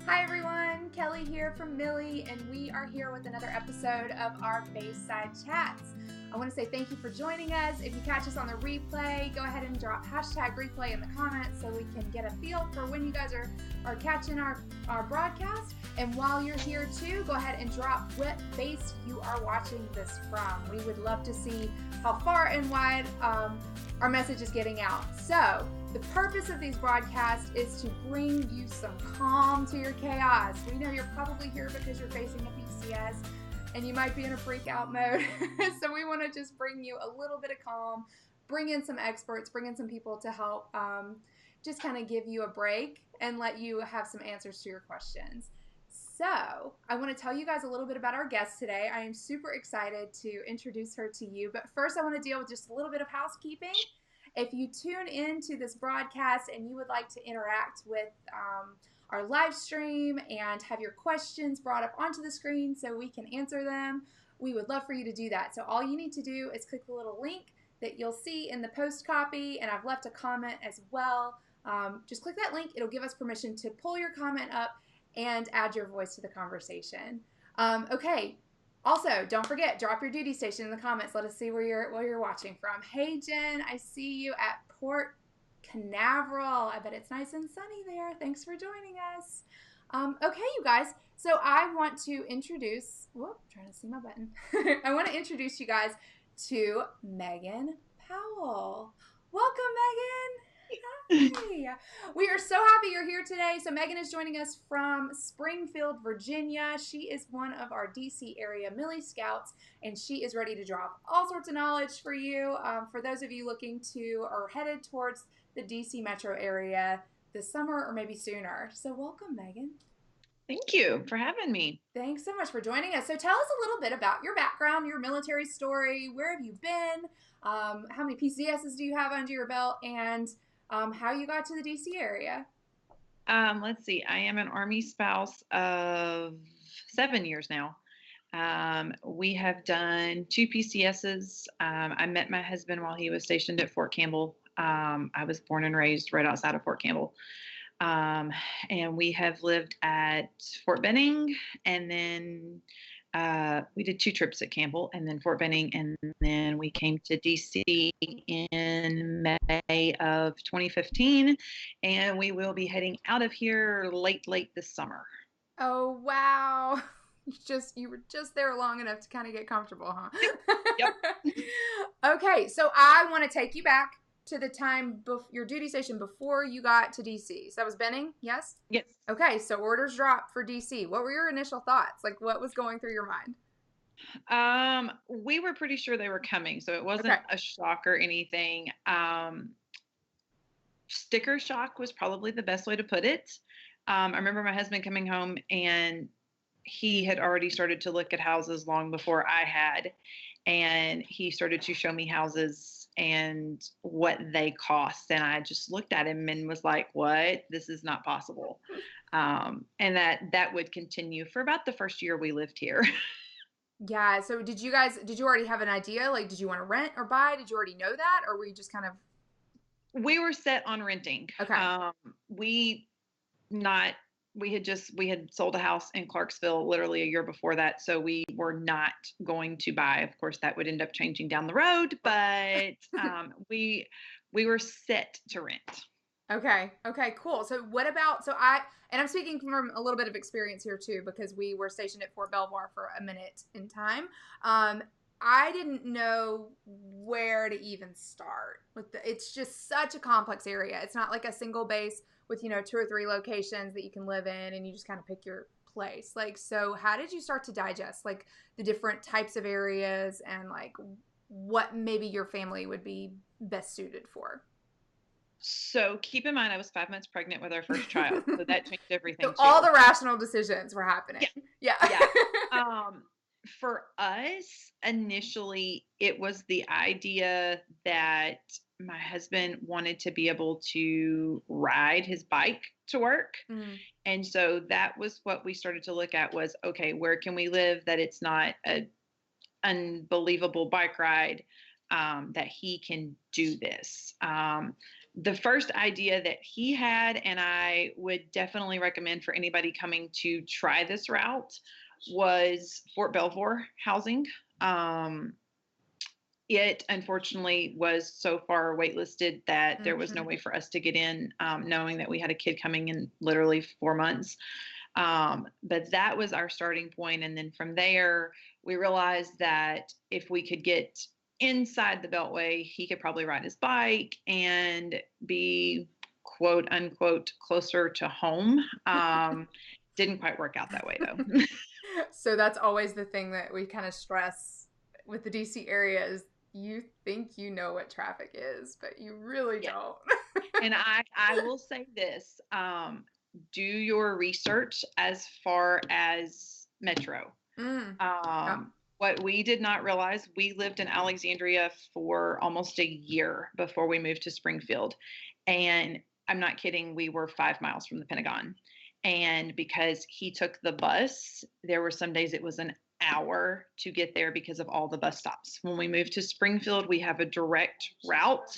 Hi everyone, Kelly here from Millie, and we are here with another episode of our Bayside Chats. I want to say thank you for joining us. If you catch us on the replay, go ahead and drop hashtag replay in the comments so we can get a feel for when you guys are catching our broadcast. And while you're here too, go ahead and drop what base you are watching this from. We would love to see how far and wide our message is getting out. So the purpose of these broadcasts is to bring you some calm to your chaos. We know you're probably here because you're facing a PCS and you might be in a freak out mode. So we want to just bring you a little bit of calm, bring in some experts, bring in some people to help just kind of give you a break and let you have some answers to your questions. So I want to tell you guys a little bit about our guest today. I am super excited to introduce her to you. But first I want to deal with just a little bit of housekeeping. If you tune into this broadcast and you would like to interact with our live stream and have your questions brought up onto the screen so we can answer them, we would love for you to do that. So all you need to do is click the little link that you'll see in the post copy, and I've left a comment as well. Just click that link. It'll give us permission to pull your comment up and add your voice to the conversation. Okay. Also, don't forget, drop your duty station in the comments. Let us see where you're watching from. Hey, Jen, I see you at Port Canaveral. I bet it's nice and sunny there. Thanks for joining us. Okay, you guys. So I want to introduce, trying to see my button. I want to introduce you guys to Megan Powell. Welcome, Megan. Hi. We are so happy you're here today. So Megan is joining us from Springfield, Virginia. She is one of our DC area MILLIE Scouts, and she is ready to drop all sorts of knowledge for you. For those of you looking to or headed towards the DC metro area this summer or maybe sooner. So welcome, Megan. Thank you for having me. Thanks so much for joining us. So tell us a little bit about your background, your military story. Where have you been? How many PCSs do you have under your belt? And how you got to the DC area? Let's see. I am an Army spouse of 7 years now. We have done 2 PCSs. I met my husband while he was stationed at Fort Campbell. I was born and raised right outside of Fort Campbell. And we have lived at Fort Benning, and then we did 2 trips at Campbell and then Fort Benning, and then we came to DC in May of 2015, and we will be heading out of here late this summer. Oh, wow. You were just there long enough to kind of get comfortable, huh? Yep. Okay, so I want to take you back to the time your duty station before you got to DC. So that was Benning, yes? Yes. Okay, so orders dropped for DC. What were your initial thoughts? Like, what was going through your mind? We were pretty sure they were coming, so it wasn't a shock or anything. Sticker shock was probably the best way to put it. I remember my husband coming home, and he had already started to look at houses long before I had, and he started to show me houses and what they cost. And I just looked at him and was like, what? This is not possible. And that would continue for about the first year we lived here. Yeah. So did you already have an idea? Like, did you want to rent or buy? Did you already know that? Or were you just kind of? We were set on renting. Okay. We had sold a house in Clarksville literally a year before that. So we were not going to buy. Of course, that would end up changing down the road, but we were set to rent. Okay, cool. So I'm speaking from a little bit of experience here too, because we were stationed at Fort Belvoir for a minute in time. I didn't know where to even start it's just such a complex area. It's not like a single base with, 2 or 3 locations that you can live in and you just kind of pick your place. Like, so how did you start to digest like the different types of areas and like what maybe your family would be best suited for? So keep in mind, I was 5 months pregnant with our first child. So that changed everything. So all the rational decisions were happening. Yeah. For us, initially, it was the idea that my husband wanted to be able to ride his bike to work. Mm. And so that was what we started to look at was, okay, where can we live that it's not an unbelievable bike ride, that he can do this. the first idea that he had, and I would definitely recommend for anybody coming to try this route, was Fort Belvoir housing. It unfortunately was so far waitlisted that there was no way for us to get in, knowing that we had a kid coming in literally 4 months. But that was our starting point. And then from there, we realized that if we could get inside the Beltway, he could probably ride his bike and be quote unquote closer to home. Didn't quite work out that way though. So that's always the thing that we kind of stress with the DC area is you think you know what traffic is, but you really don't. And I will say this, do your research as far as Metro. Yeah. What we did not realize, we lived in Alexandria for almost a year before we moved to Springfield. And I'm not kidding, we were 5 miles from the Pentagon. And because he took the bus, there were some days it was an hour to get there because of all the bus stops. When we moved to Springfield, we have a direct route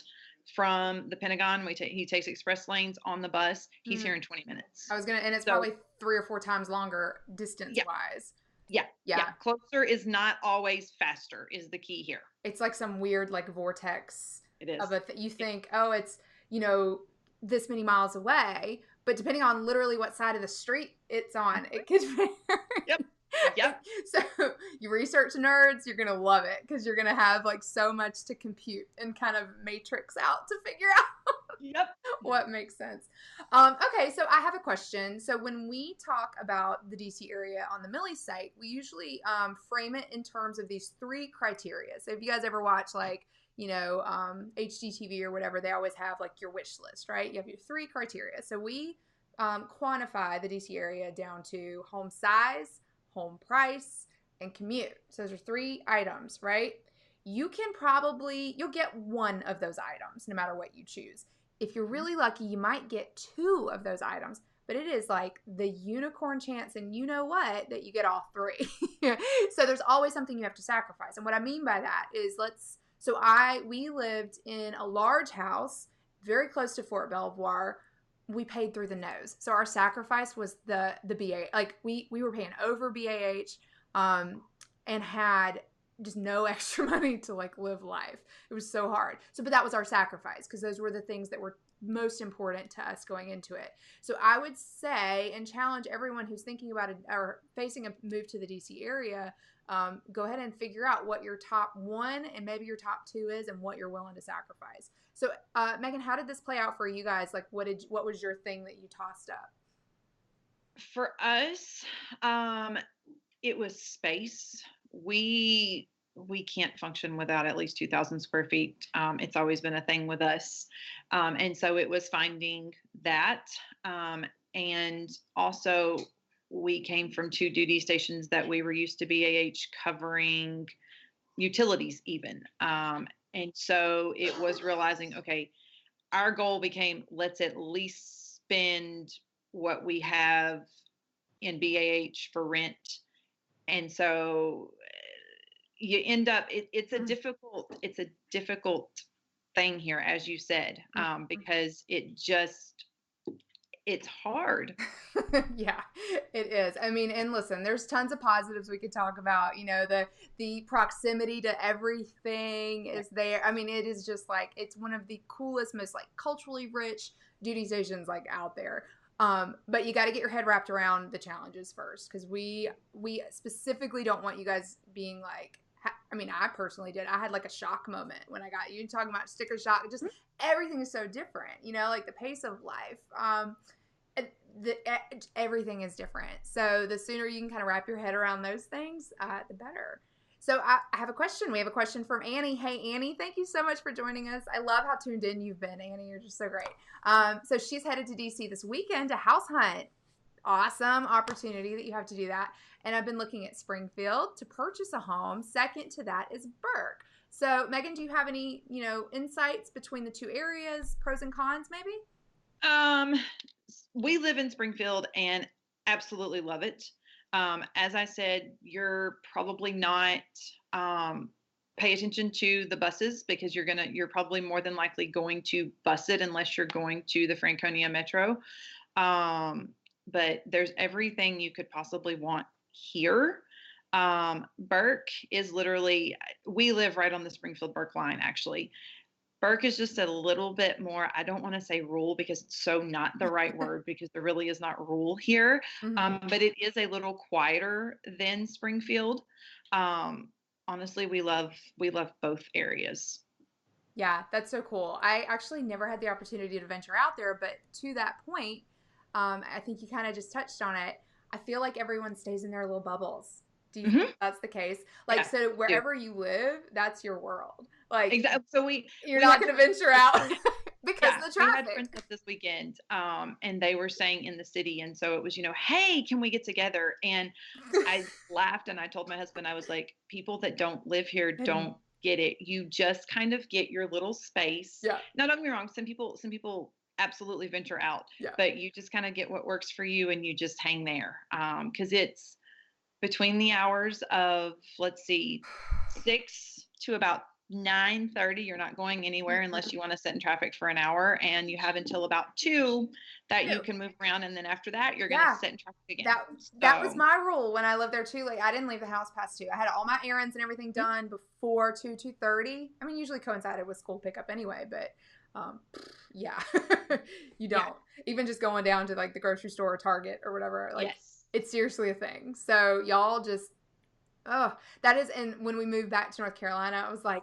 from the Pentagon. He takes express lanes on the bus. He's here in 20 minutes. And it's probably 3 or 4 times longer distance wise. Yeah. Closer is not always faster is the key here. It's like some weird like vortex. It is. You think, oh, it's, this many miles away, but depending on literally what side of the street it's on, it could vary. Yep. So you research nerds, you're going to love it because you're going to have like so much to compute and kind of matrix out to figure out what makes sense. Okay, so I have a question. So when we talk about the DC area on the MILLIE site, we usually frame it in terms of these 3 criteria. So if you guys ever watch like, HGTV or whatever, they always have like your wish list, right? You have your 3 criteria. So we quantify the DC area down to home size, home price, and commute. So those are 3 items, right? You'll get one of those items no matter what you choose. If you're really lucky, you might get 2 of those items, but it is like the unicorn chance and you know what, that you get all 3. So there's always something you have to sacrifice. And what I mean by that is we lived in a large house very close to Fort Belvoir. We paid through the nose. So our sacrifice was the BA. Like we were paying over BAH and had just no extra money to like live life. It was so hard. But that was our sacrifice because those were the things that were most important to us going into it. So I would say and challenge everyone who's thinking about it or facing a move to the DC area, go ahead and figure out what your top 1 and maybe your top 2 is and what you're willing to sacrifice. So, Megan, how did this play out for you guys? Like, what was your thing that you tossed up? For us, it was space. We can't function without at least 2,000 square feet. It's always been a thing with us. And so it was finding that. And also we came from 2 duty stations that we were used to BAH covering utilities even. And so it was realizing, okay, our goal became, let's at least spend what we have in BAH for rent. And so you end up, it's a difficult thing here, as you said, because it's hard. Yeah, it is. I mean, and listen, there's tons of positives we could talk about. The proximity to everything is there. I mean, it is just like, it's one of the coolest, most like culturally rich duty stations like out there. But you got to get your head wrapped around the challenges first, because we specifically don't want you guys being like, I mean, I personally did. I had like a shock moment when I got you talking about sticker shock. Just everything is so different, like the pace of life. Everything is different. So the sooner you can kind of wrap your head around those things, the better. So I have a question. We have a question from Annie. Hey, Annie, thank you so much for joining us. I love how tuned in you've been, Annie. You're just so great. So she's headed to DC this weekend to house hunt. Awesome opportunity that you have to do that. And I've been looking at Springfield to purchase a home. Second to that is Burke. So Megan, do you have any, insights between the 2 areas, pros and cons maybe? We live in Springfield and absolutely love it. As I said, you're probably not pay attention to the buses because you're probably more than likely going to bus it unless you're going to the Franconia Metro. But there's everything you could possibly want here. Burke is literally, we live right on the Springfield Burke line, actually. Burke is just a little bit more, I don't want to say rural because it's so not the right word because there really is not rural here. But it is a little quieter than Springfield. Honestly, we love both areas. Yeah, that's so cool. I actually never had the opportunity to venture out there, but to that point, I think you kind of just touched on it. I feel like everyone stays in their little bubbles. Do you think that's the case? Like, Yeah, so wherever you live, that's your world. Like, exactly. So you're not going to venture out because yeah, of the we had traffic. friends up this weekend, and they were staying in the city, and so it was, hey, can we get together? And I laughed and I told my husband, I was like, people that don't live here don't get it. You just kind of get your little space. Yeah. Now, don't get me wrong. Some people absolutely venture out, Yeah. but you just kind of get what works for you, and you just hang there. Because it's between the hours of, let's see, 6 to about 9:30. You're not going anywhere unless you want to sit in traffic for an hour, and you have until about 2 that you can move around, and then after that you're going to sit in traffic again. That was my rule when I lived there too. Like, I didn't leave the house past 2. I had all my errands and everything done before 2:30. I mean, usually coincided with school pickup anyway, but yeah. You don't. Even just going down to like the grocery store or Target or whatever, like it's seriously a thing. So y'all just that is. And when we moved back to North Carolina, I was like,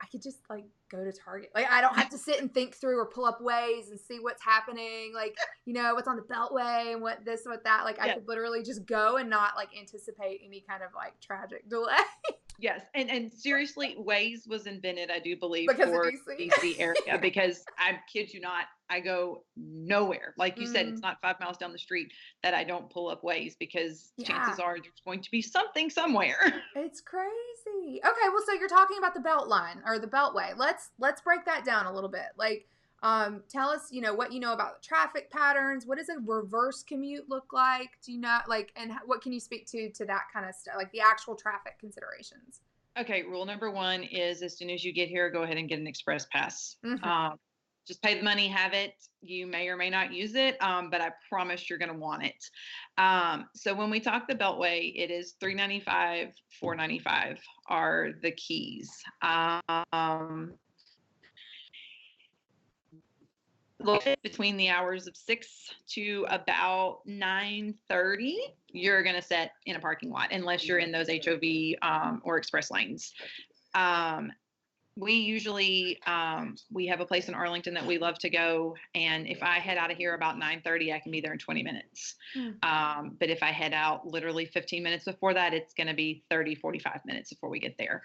I could just like go to Target. Like, I don't have to sit and think through or pull up ways and see what's happening. Like, what's on the Beltway and what this, what that. Like, I could literally just go and not like anticipate any kind of like tragic delay. Yes, and seriously, Waze was invented, I do believe, because for of DC area because I kid you not, I go nowhere. Like you said, it's not 5 miles down the street that I don't pull up Waze because chances are there's going to be something somewhere. It's crazy. Okay, well, so you're talking about the belt line or the Beltway. Let's break that down a little bit. Like, tell us, what you know about the traffic patterns. What does a reverse commute look like? Do you know, like, and what can you speak to that kind of stuff, like the actual traffic considerations? Okay, rule number 1 is as soon as you get here, go ahead and get an express pass. Just pay the money, have it. You may or may not use it, but I promise you're going to want it. So when we talk the Beltway, it is $3.95, $4.95 are the keys. Between the hours of 6 to about 9:30, you're going to sit in a parking lot unless you're in those HOV or express lanes. We usually, we have a place in Arlington that we love to go. And if I head out of here about 9:30, I can be there in 20 minutes. But if I head out literally 15 minutes before that, it's going to be 30, 45 minutes before we get there.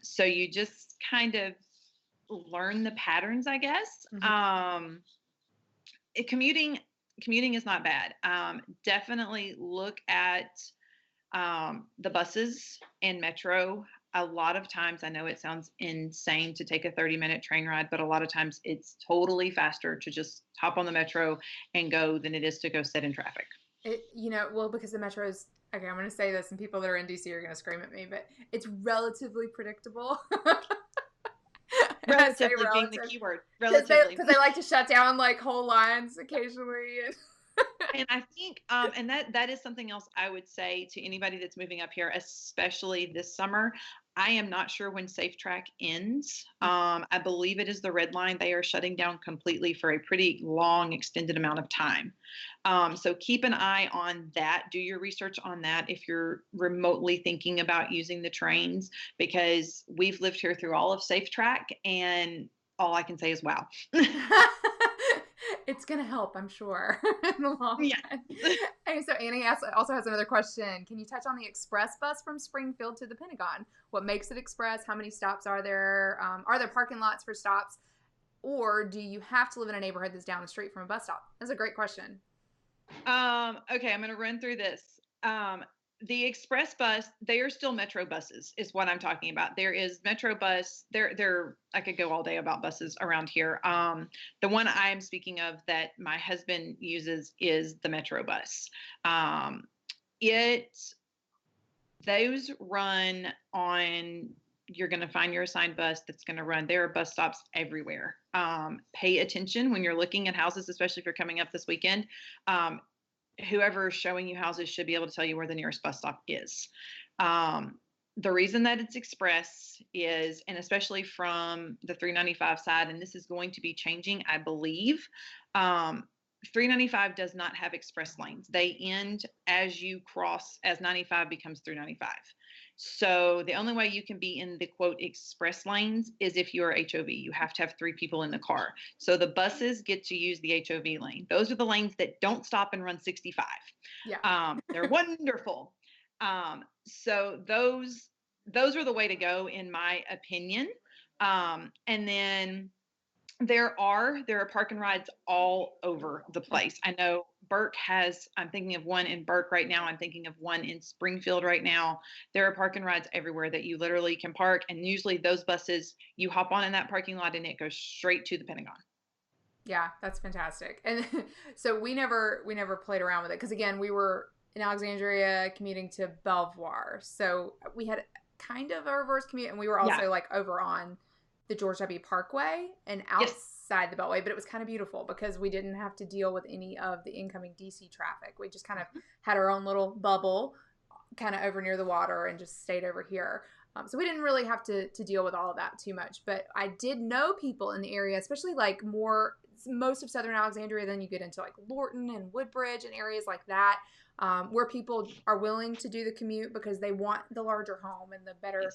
So you just kind of learn the patterns, I guess. Commuting is not bad. Definitely look at the buses and Metro. A lot of times, I know it sounds insane to take a 30-minute train ride, but a lot of times it's totally faster to just hop on the Metro and go than it is to go sit in traffic. Well, because the Metro is, okay, I'm going to say this and people that are in DC are going to scream at me, but it's relatively predictable. Relatively being the keyword. Relatively. Because they like to shut down like whole lines occasionally. And I think, and that is something else I would say to anybody that's moving up here, especially this summer. I am not sure when Safe Track ends. I believe it is the red line. They are shutting down completely for a pretty long, extended amount of time. So keep an eye on that. Do your research on that if you're remotely thinking about using the trains, because we've lived here through all of Safe Track, and all I can say is wow. It's going to help, I'm sure, in the long run. Hey, so Annie also has another question. Can you touch on the express bus from Springfield to the Pentagon? What makes it express? How many stops are there? Are there parking lots for stops? Or do you have to live in a neighborhood that's down the street from a bus stop? That's a great question. Okay, I'm going to run through this. The express bus, they are still Metro buses is what I'm talking about. There is Metro bus. I could go all day about buses around here. The one I'm speaking of that my husband uses is the Metro bus. Those run on you're going to find your assigned bus that's going to run. There are bus stops everywhere. Pay attention when you're looking at houses, especially if you're coming up this weekend. Whoever is showing you houses should be able to tell you where the nearest bus stop is. The reason that it's express is, and especially from the 395 side, and this is going to be changing, I believe, 395 does not have express lanes. They end as you cross, as 95 becomes 395. So the only way you can be in the quote express lanes is if you're HOV. You have to have 3 people in the car. So the buses get to use the HOV lane. Those are the lanes that don't stop and run 65. Yeah. They're wonderful. So those are the way to go, in my opinion. And then there are park and rides all over the place. I know Burke has, I'm thinking of one in Burke right now. I'm thinking of one in Springfield right now. There are park and rides everywhere that you literally can park. And usually those buses, you hop on in that parking lot and it goes straight to the Pentagon. Yeah, that's fantastic. And so we never played around with it. Cause again, we were in Alexandria commuting to Belvoir. So we had kind of a reverse commute, and we were also like over on the George W. Parkway and outside the Beltway, but it was kind of beautiful because we didn't have to deal with any of the incoming DC traffic. We just kind of had our own little bubble kind of over near the water and just stayed over here. So we didn't really have to deal with all of that too much, but I did know people in the area, especially like most of Southern Alexandria, then you get into like Lorton and Woodbridge and areas like that, where people are willing to do the commute because they want the larger home and the better,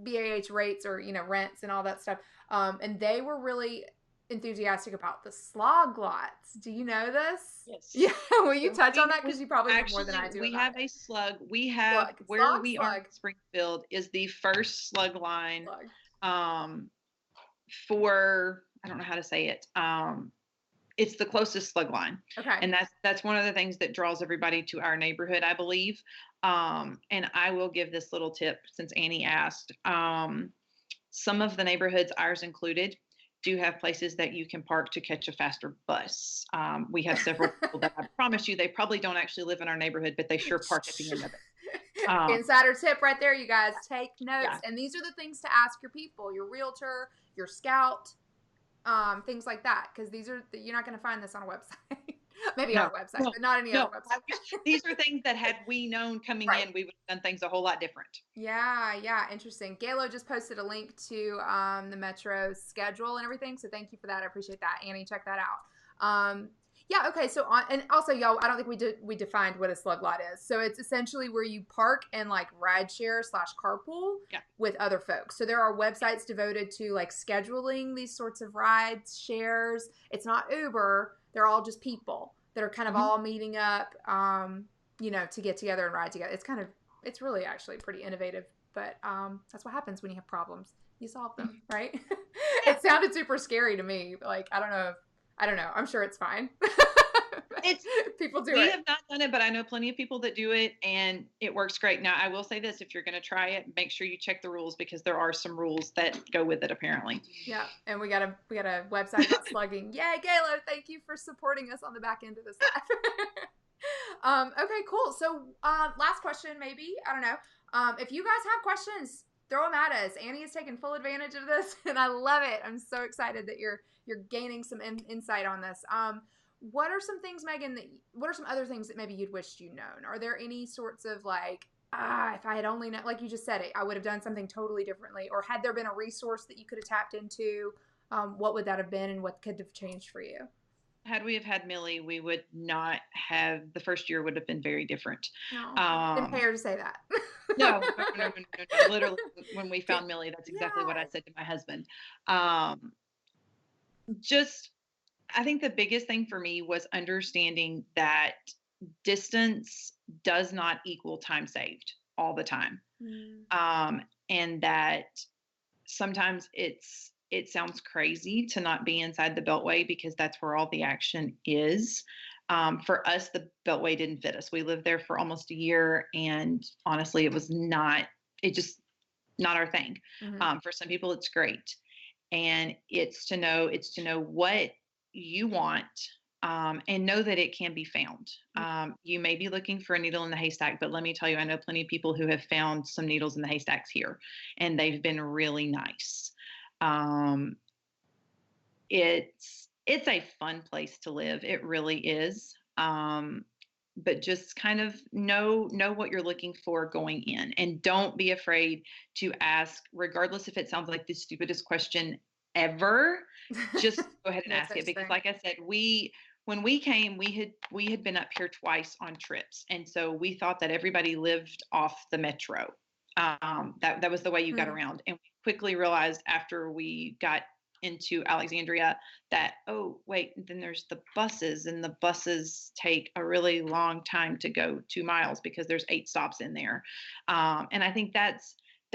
BAH rates or, rents and all that stuff. And they were really enthusiastic about the slog lots. Do you know this? Yes. Yeah. Will you touch on that? Because you probably know more than I do. We have a slug. We have where we are in Springfield is the first slug line. For, I don't know how to say it. It's the closest slug line. Okay. And that's one of the things that draws everybody to our neighborhood, I believe. And I will give this little tip since Annie asked. Some of the neighborhoods, ours included, do have places that you can park to catch a faster bus. We have several people that I promise you, they probably don't actually live in our neighborhood, but they sure park at the end of it. Insider tip right there, you guys. Take notes. Yeah. And these are the things to ask your people, your realtor, your scout, things like that. Because you're not going to find this on a website. Maybe on a website, but not any other website. These are things that had we known coming in, we would have done things a whole lot different. Yeah, interesting. Galo just posted a link to the Metro schedule and everything, so thank you for that. I appreciate that. Annie, check that out. Okay, so and also, y'all, I don't think we defined what a slug lot is. So it's essentially where you park and like ride share / carpool with other folks. So there are websites devoted to like scheduling these sorts of rides, shares. It's not Uber. They're all just people that are kind of all meeting up, to get together and ride together. It's really actually pretty innovative, but that's what happens when you have problems. You solve them, right? It sounded super scary to me. Like, I don't know. I'm sure it's fine. People do it. We have not done it, but I know plenty of people that do it, and it works great. Now, I will say this: if you're going to try it, make sure you check the rules because there are some rules that go with it. Apparently. Yeah, and we got a website about slugging. Yay, Galo! Thank you for supporting us on the back end of this live. Okay, cool. So, last question, maybe, I don't know. If you guys have questions, throw them at us. Annie is taking full advantage of this, and I love it. I'm so excited that you're gaining some insight on this. What are some things, Megan, what are some other things that maybe you'd wished you'd known? Are there any sorts of like, if I had only known, like you just said it, I would have done something totally differently? Or had there been a resource that you could have tapped into, what would that have been and what could have changed for you? Had we have had Millie, we would not have, the first year would have been very different. No, didn't pay her to say that. No. Literally, when we found Millie, that's exactly what I said to my husband. I think the biggest thing for me was understanding that distance does not equal time saved all the time. And that sometimes it sounds crazy to not be inside the Beltway because that's where all the action is. For us, the Beltway didn't fit us. We lived there for almost a year, and honestly, it was not our thing. For some people, it's great. And it's to know what you want and know that it can be found. You may be looking for a needle in the haystack, but let me tell you, I know plenty of people who have found some needles in the haystacks here, and they've been really nice. It's a fun place to live. It really is. But just kind of know what you're looking for going in, and don't be afraid to ask, regardless if it sounds like the stupidest question ever. Just go ahead and No ask such it, because thing. like I said, when we came, we had been up here twice on trips, and so we thought that everybody lived off the metro. That was the way you got around, and we quickly realized after we got into Alexandria that, oh wait, then there's the buses, and the buses take a really long time to go 2 miles because there's 8 stops in there. And I think that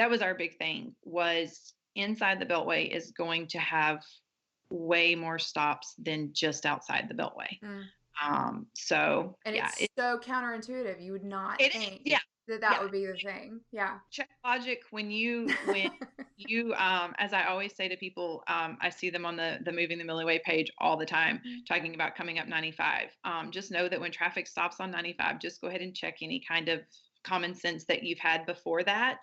was our big thing, was inside the Beltway is going to have way more stops than just outside the Beltway. So And yeah, it's so counterintuitive. You would not it think yeah. that would be the thing. Yeah. Check logic when you as I always say to people, I see them on the Moving the Millie Way page all the time talking about coming up 95. Just know that when traffic stops on 95, just go ahead and check any kind of common sense that you've had before that.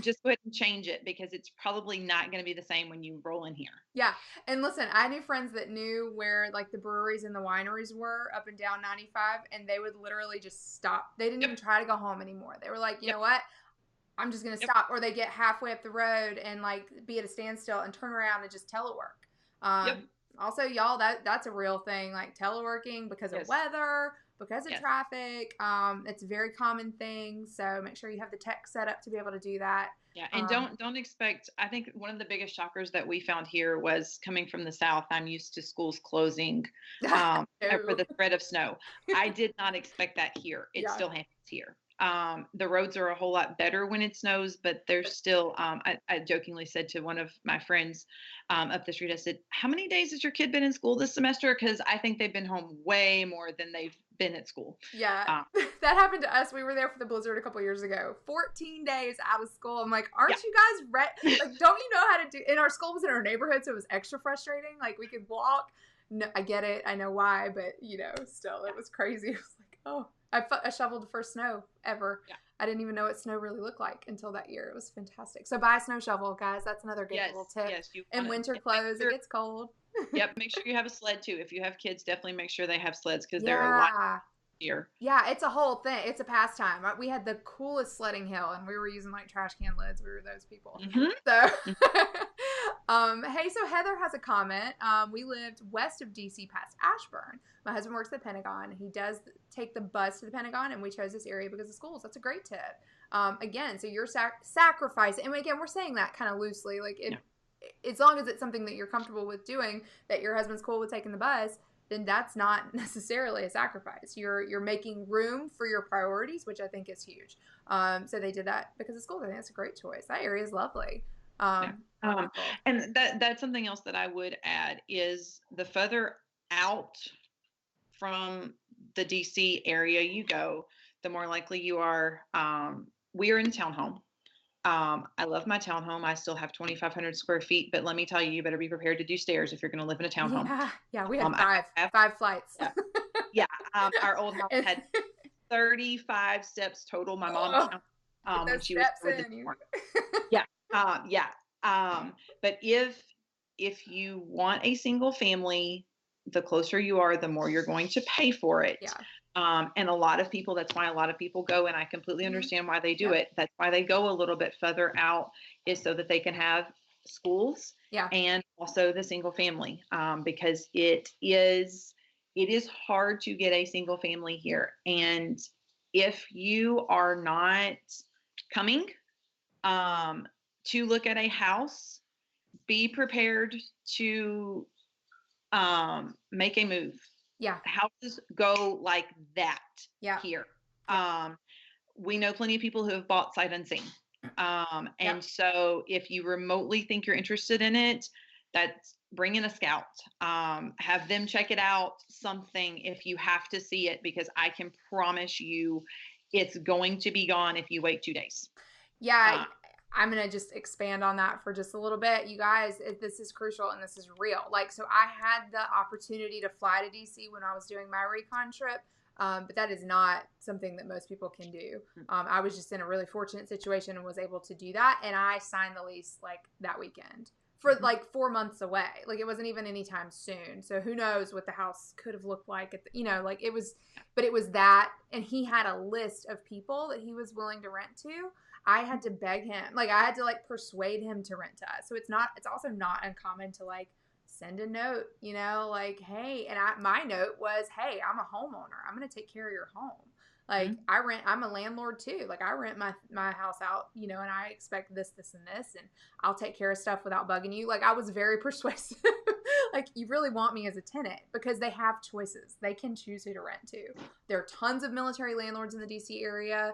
Just go ahead and change it, because it's probably not going to be the same when you roll in here. Yeah. And listen, I knew friends that knew where like the breweries and the wineries were up and down 95, and they would literally just stop. They didn't even try to go home anymore. They were like, you know what? I'm just going to stop. Or they get halfway up the road and like be at a standstill and turn around and just telework. Also, y'all, that's a real thing, like teleworking because of weather, because of traffic. It's a very common thing. So make sure you have the tech set up to be able to do that. Yeah, and don't expect. I think one of the biggest shockers that we found here was coming from the South. I'm used to schools closing for the threat of snow. I did not expect that here. It still happens here. The roads are a whole lot better when it snows, but there's still, I jokingly said to one of my friends up the street, I said, how many days has your kid been in school this semester? Because I think they've been home way more than they've been at school. Yeah, that happened to us. We were there for the blizzard a couple years ago. 14 days out of school. I'm like, aren't you guys ready? Like, don't you know how to do? And our school was in our neighborhood, so it was extra frustrating. Like, we could walk. No, I get it. I know why, but still, it was crazy. It was like, oh, I shoveled the first snow ever. Yeah. I didn't even know what snow really looked like until that year. It was fantastic. So buy a snow shovel, guys. That's another good little tip. Yes, and winter clothes. It gets cold. Yep. Make sure you have a sled too. If you have kids, definitely make sure they have sleds, because they're a lot here. Yeah, it's a whole thing. It's a pastime. We had the coolest sledding hill, and we were using like trash can lids. We were those people. So, hey, so Heather has a comment. We lived west of DC past Ashburn. My husband works at the Pentagon. He does take the bus to the Pentagon, and we chose this area because of schools. That's a great tip. Again, so you're sacrificing, and again, we're saying that kind of loosely, like as long as it's something that you're comfortable with doing, that your husband's cool with taking the bus, then that's not necessarily a sacrifice. You're making room for your priorities, which I think is huge. So they did that because of school. I think that's a great choice. That area is lovely. And that's something else that I would add is the further out from the DC area you go, the more likely you are. We are in townhome. I love my townhome. I still have 2,500 square feet, but let me tell you, you better be prepared to do stairs if you're going to live in a townhome. Yeah, we had five flights. Our old house had 35 steps total. My mom counted when she was born. But if you want a single family, the closer you are, the more you're going to pay for it. And a lot of people, that's why a lot of people go, and I completely understand why they do it. That's why they go a little bit further out, is so that they can have schools and also the single family, because it is hard to get a single family here. And if you are not coming to look at a house, be prepared to make a move. Houses go like that here. We know plenty of people who have bought sight unseen. And so if you remotely think you're interested in it, that's bring in a scout. Have them check it out, something, if you have to see it, because I can promise you it's going to be gone if you wait 2 days. I'm going to just expand on that for just a little bit. You guys, this is crucial and this is real. Like, so I had the opportunity to fly to DC when I was doing my recon trip. But that is not something that most people can do. I was just in a really fortunate situation and was able to do that. And I signed the lease like that weekend for like 4 months away. Like it wasn't even anytime soon. So who knows what the house could have looked like at the, like it was, but it was that. And he had a list of people that he was willing to rent to. I had to beg him, like I had to like persuade him to rent to us. So it's also not uncommon to like send a note, like, hey, and my note was, hey, I'm a homeowner. I'm going to take care of your home. Like I'm a landlord too. Like I rent my house out, and I expect this, and this, and I'll take care of stuff without bugging you. Like I was very persuasive. Like you really want me as a tenant because they have choices. They can choose who to rent to. There are tons of military landlords in the DC area.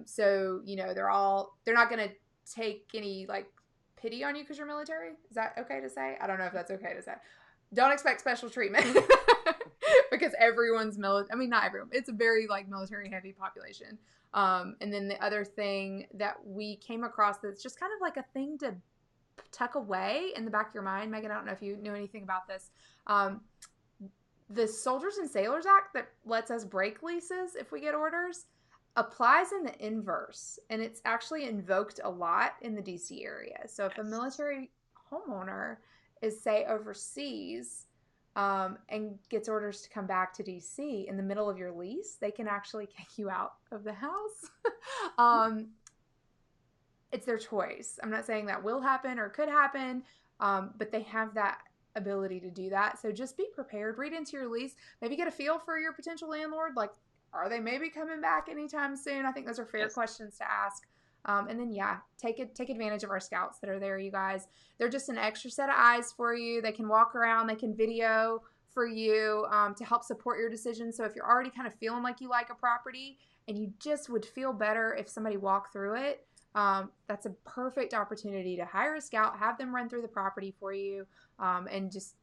So, they're not going to take any like pity on you because you're military. Is that okay to say? I don't know if that's okay to say. Don't expect special treatment because everyone's military. I mean, not everyone. It's a very like military heavy population. And then the other thing that we came across that's just kind of like a thing to tuck away in the back of your mind, Megan, I don't know if you knew anything about this. The Soldiers and Sailors Act that lets us break leases if we get orders applies in the inverse, and it's actually invoked a lot in the DC area. So if a military homeowner is, say, overseas and gets orders to come back to DC in the middle of your lease, they can actually kick you out of the house. It's their choice. I'm not saying that will happen or could happen, but they have that ability to do that. So just be prepared. Read into your lease. Maybe get a feel for your potential landlord. Like, are they maybe coming back anytime soon? I think those are fair questions to ask. And then, take advantage of our scouts that are there, you guys. They're just an extra set of eyes for you. They can walk around. They can video for you to help support your decision. So if you're already kind of feeling like you like a property and you just would feel better if somebody walked through it, that's a perfect opportunity to hire a scout, have them run through the property for you, and just,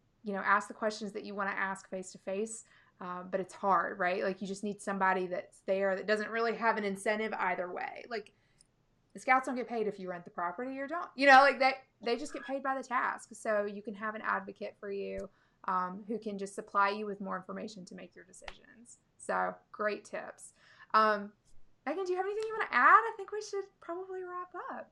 ask the questions that you want to ask face to face. But it's hard, right? Like you just need somebody that's there that doesn't really have an incentive either way. Like the scouts don't get paid if you rent the property or don't, like they just get paid by the task. So you can have an advocate for you, who can just supply you with more information to make your decisions. So great tips. Megan, do you have anything you want to add? I think we should probably wrap up.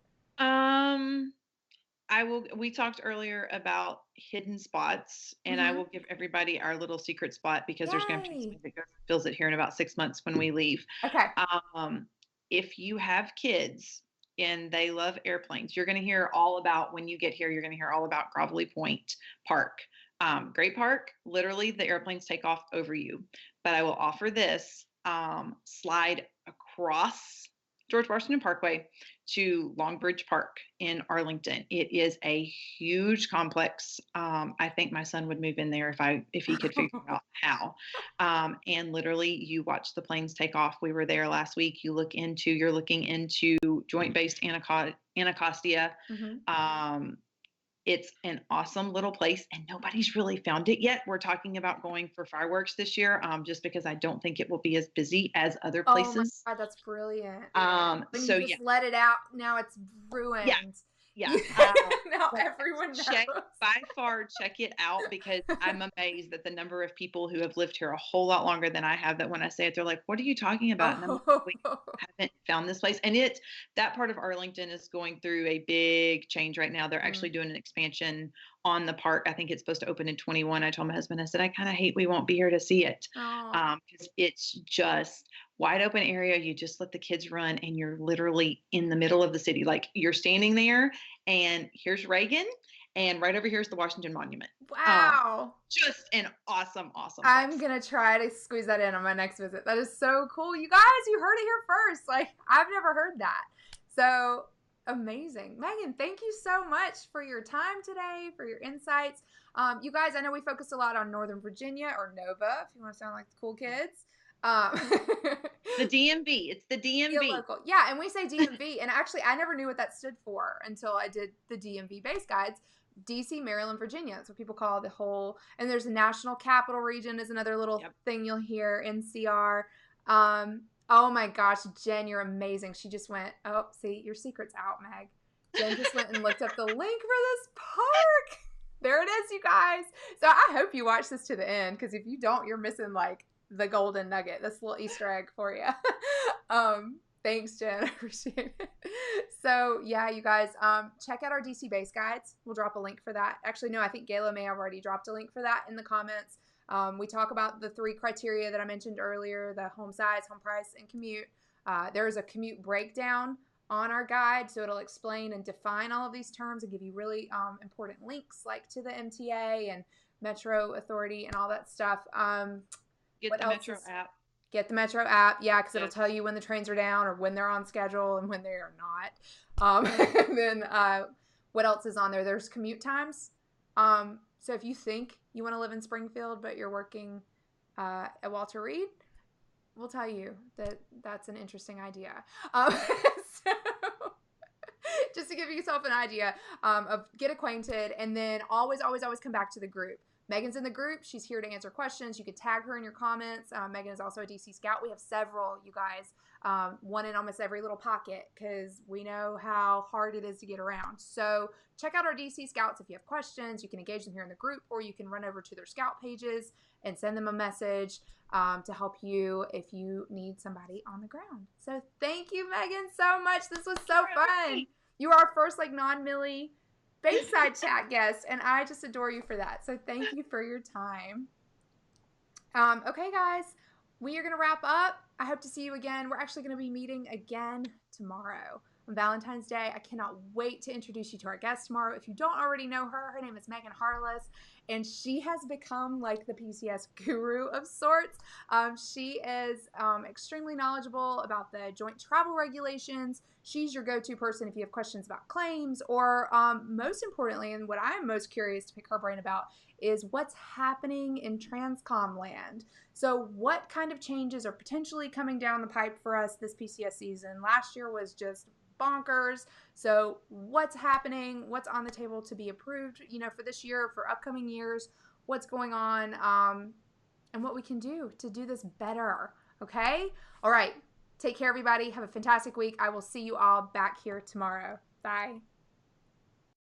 We talked earlier about hidden spots, and I will give everybody our little secret spot because there's going to be somebody that fills it here in about 6 months when we leave. Okay. If you have kids and they love airplanes, you're going to hear all about, when you get here, you're going to hear all about Grovelly Point Park. Great park. Literally, the airplanes take off over you. But I will offer this, slide across George Washington Parkway to Longbridge Park in Arlington. It is a huge complex. I think my son would move in there if he could figure out how. And literally, you watch the planes take off. We were there last week. You're looking into Joint Base Anacostia. It's an awesome little place, and nobody's really found it yet. We're talking about going for fireworks this year, just because I don't think it will be as busy as other places. Oh my God, that's brilliant. When so you just let it out, now it's ruined. Yeah. Now everyone knows. By far, check it out, because I'm amazed at the number of people who have lived here a whole lot longer than I have, that when I say it, they're like, what are you talking about? And I'm like, we haven't found this place. And that part of Arlington is going through a big change right now. They're actually doing an expansion on the park. I think it's supposed to open in 21. I told my husband, I said, I kind of hate we won't be here to see it. Because it's just wide open area. You just let the kids run, and you're literally in the middle of the city. Like you're standing there, and here's Reagan, and right over here is the Washington Monument. Wow. Just an awesome place. I'm going to try to squeeze that in on my next visit. That is so cool. You guys, you heard it here first. Like I've never heard that. So amazing. Megan, thank you so much for your time today, for your insights. You guys, I know we focused a lot on Northern Virginia, or NOVA, if you want to sound like the cool kids. The DMV. It's the DMV. Local. Yeah, and we say DMV, and actually I never knew what that stood for until I did the DMV base guides. DC, Maryland, Virginia. That's what people call the whole. And there's the National Capital Region is another little thing you'll hear, NCR. Oh my gosh, Jen, you're amazing. She just went, oh, see, your secret's out, Meg. Jen just went and looked up the link for this park. There it is, you guys. So I hope you watch this to the end, because if you don't, you're missing like the golden nugget. That's a little Easter egg for you. Thanks, Jen. I appreciate it. So yeah, you guys, check out our DC base guides. We'll drop a link for that. Actually, no, I think Gayla may have already dropped a link for that in the comments. We talk about the 3 criteria that I mentioned earlier: the home size, home price, and commute. There's a commute breakdown on our guide, so it'll explain and define all of these terms and give you really important links like to the MTA and Metro Authority and all that stuff. Get What the else Metro is app. Get the Metro app, yeah, because it'll Yes. tell you when the trains are down or when they're on schedule and when they are not. And then what else is on there? There's commute times. So if you think you want to live in Springfield but you're working at Walter Reed, we'll tell you that that's an interesting idea. So just to give yourself an idea of get acquainted, and then always, always, always come back to the group. Megan's in the group. She's here to answer questions. You can tag her in your comments. Megan is also a DC Scout. We have several, you guys, one in almost every little pocket, because we know how hard it is to get around. So check out our DC Scouts if you have questions. You can engage them here in the group, or you can run over to their Scout pages and send them a message to help you if you need somebody on the ground. So thank you, Megan, so much. This was so fun. You are our first like non-Millie Bayside chat guest, and I just adore you for that. So thank you for your time. Okay, guys, we are going to wrap up. I hope to see you again. We're actually going to be meeting again tomorrow on Valentine's Day. I cannot wait to introduce you to our guest tomorrow. If you don't already know her, her name is Megan Harless, and she has become like the PCS guru of sorts. She is extremely knowledgeable about the joint travel regulations. She's your go-to person if you have questions about claims, or most importantly, and what I'm most curious to pick her brain about, is what's happening in Transcom land. So what kind of changes are potentially coming down the pipe for us this PCS season? Last year was just bonkers. So what's happening? What's on the table to be approved, for this year, for upcoming years? What's going on? And what we can do to do this better. Okay? All right. Take care, everybody. Have a fantastic week. I will see you all back here tomorrow. Bye.